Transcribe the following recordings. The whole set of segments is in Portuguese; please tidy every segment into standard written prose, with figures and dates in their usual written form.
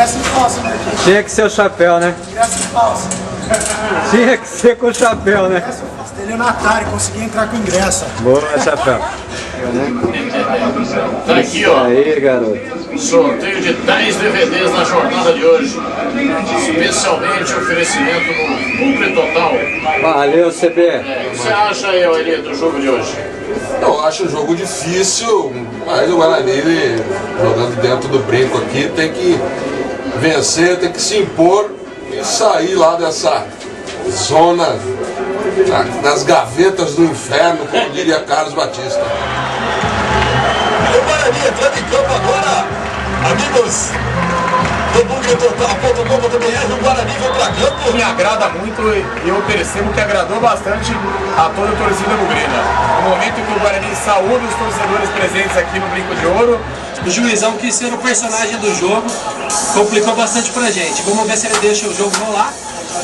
ingresso falso, né? Tinha que ser o chapéu, né? Ingresso falso. Tinha que ser com o chapéu, né? Ingresso falso. Estelionatário, consegui entrar com ingresso. Boa, chapéu. Tá aqui, ó. Aí, garoto. Sorteio de 10 DVDs na jornada de hoje. Especialmente oferecimento no Cumpre Total. Valeu, CB. O que você acha aí, Eli, do jogo de hoje? Eu acho o jogo difícil, mas o Guarani, ele, jogando dentro do brinco aqui, tem que vencer, tem que se impor e sair lá dessa zona, das gavetas do inferno, como diria Carlos Batista. O Guarani entrando em campo agora, amigos do BunkerTotal.com.br. O Guarani vem pra campo. Me agrada muito e eu percebo que agradou bastante a toda a torcida bugrina. No momento que o Guarani saúda os torcedores presentes aqui no Brinco de Ouro, o juizão quis ser o personagem do jogo, complicou bastante pra gente. Vamos ver se ele deixa o jogo rolar.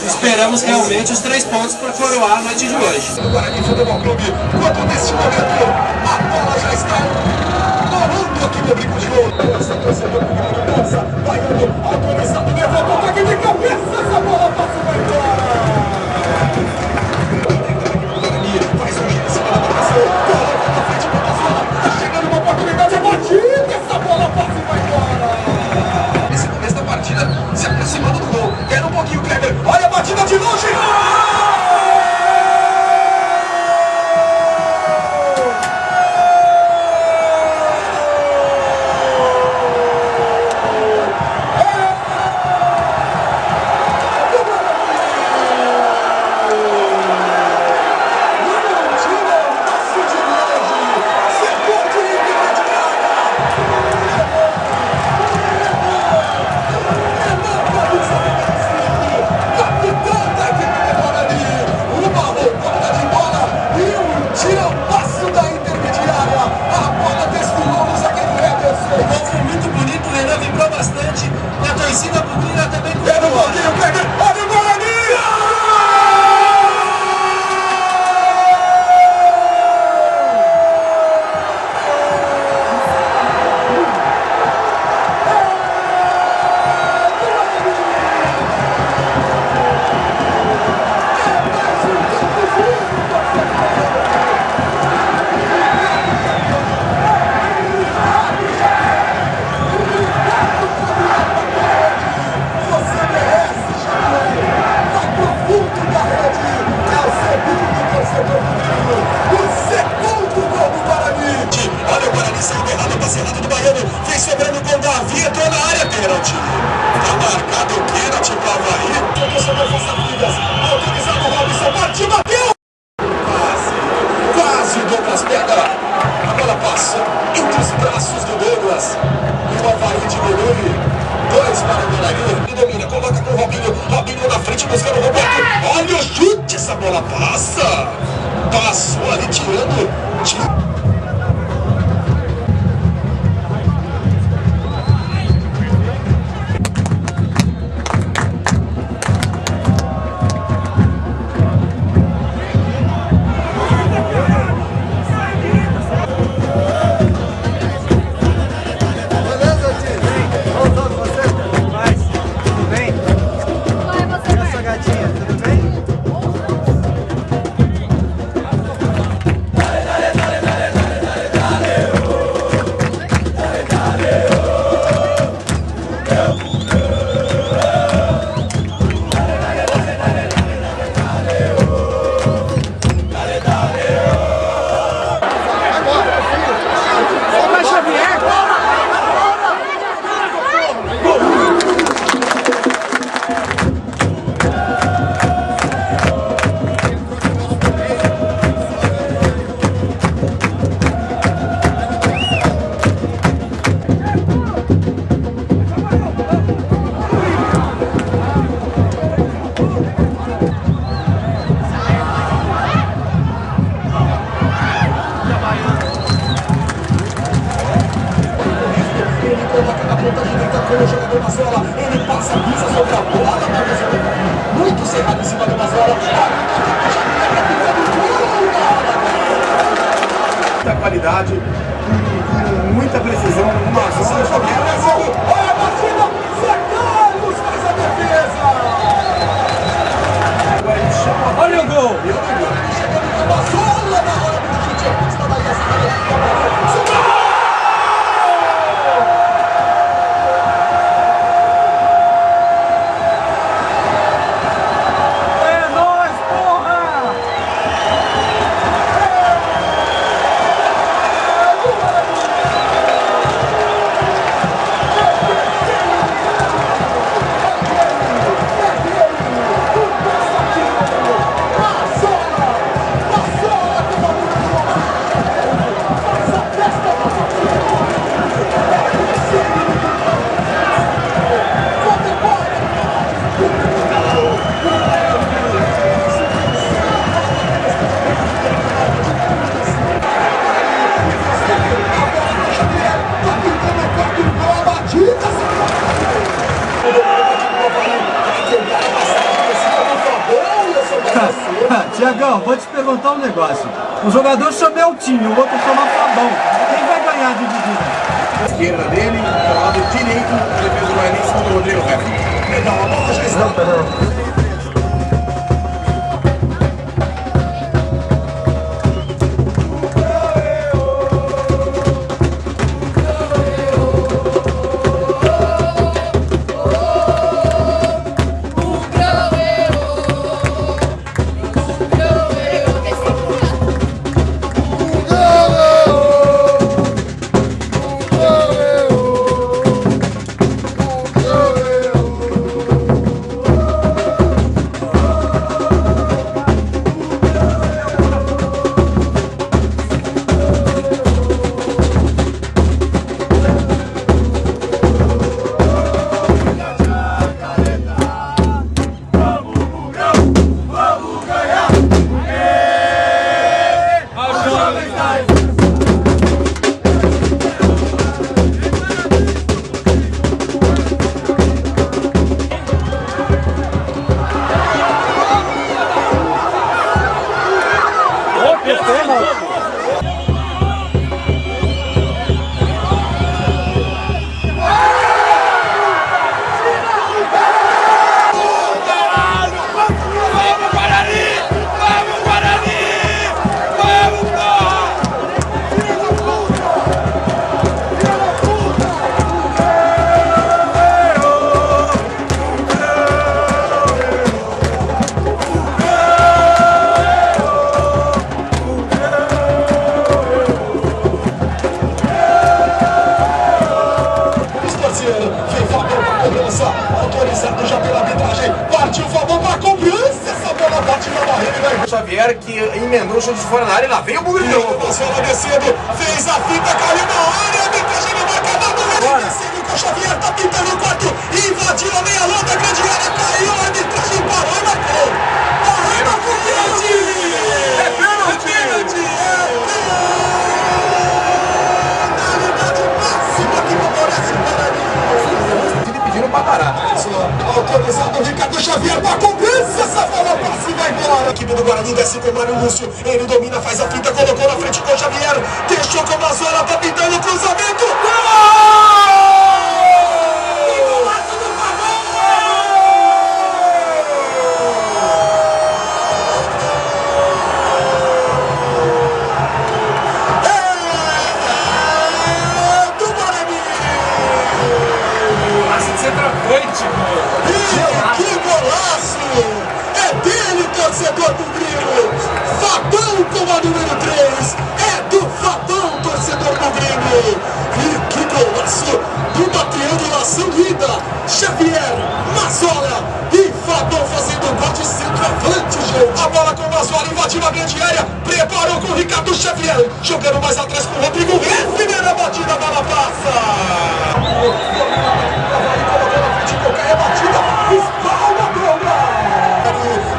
Esperamos realmente os 3 pontos para coroar a noite de hoje. O Guarani Futebol Clube, quando nesse momento a bola já está rolando aqui no Brinco de Ouro. Força, torcedor bugrino, força, vai dando, autorizado, levanta o toque de cabeça, essa bola passa e vai embora. O Guarani faz um giro em cima da marcação, coloca na frente da zona, tá chegando uma oportunidade, é batida, essa bola passa e vai embora. Esse começo da partida, se aproximando do gol, quer um pouquinho o Kleber, olha a batida de longe! Quase o Douglas pega. A bola passa entre os braços do Douglas. E o Avaí diminui. 2 para o Guarani. Ele domina, coloca com o Robinho. Robinho na frente buscando o Roberto. Olha o chute, essa bola passa. Passou ali tirando. Muita qualidade, muita precisão, uma zona. Olha a batida, Zecão! Tiagão, vou te perguntar um negócio. O jogador chama o time, o outro chama Fabão. Quem vai ganhar a dividida? Esquerda dele, do lado direito, a defesa do Guarani, segundo o Rodrigo Reff. Legal, a bola já está. Autorizado já pela arbitragem, partiu o Fabão para a cobrança, essa bola bate na barreira e vai. Xavier que emendou o chute de fora da área e lá vem o Bugre de novo. Marcelo descendo, fez a fita, caiu na área, a arbitragem não vai acabar, não é descendo com o Xavier, tá pintando o quarto, invadiu a meia lona, grande área, caiu, a arbitragem parou e marcou. Arrema com o pênalti! É pênalti! Penalidade máxima que favorece o Guarani. Ele pedindo pra parar. Autorizado o Ricardo Xavier para a cobrança, essa bola passa e vai embora. A equipe do Guarani desce com o Mário Lúcio, ele domina, faz a fita, colocou na frente com o Xavier, deixou com o Mazola, tá pintando o cruzamento. Que golaço! É dele, torcedor do Grêmio! Fabão com a número 3! É do Fabão, torcedor do Grêmio! E que golaço! Uma triangulação linda! Xavier, Mazola e Fabão fazendo gol de centroavante, gente! A bola com o Mazola invadiu a grande área, preparou com o Ricardo Xavier, jogando mais atrás com o Rodrigo. Primeira batida, a bola passa! É batida, espalma, bola!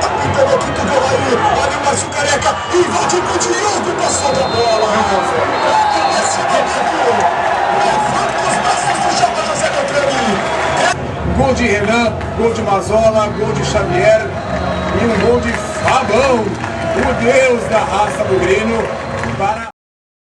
Apitando aqui do gol aí, olha o Márcio Careca, invade com o Diogo, passou da bola! Nesse momento, levanta os braços do Chapa José Beltrame! Gol de Renan, gol de Mazola, gol de Xavier e um gol de Fabão, o deus da raça do Grêmio, para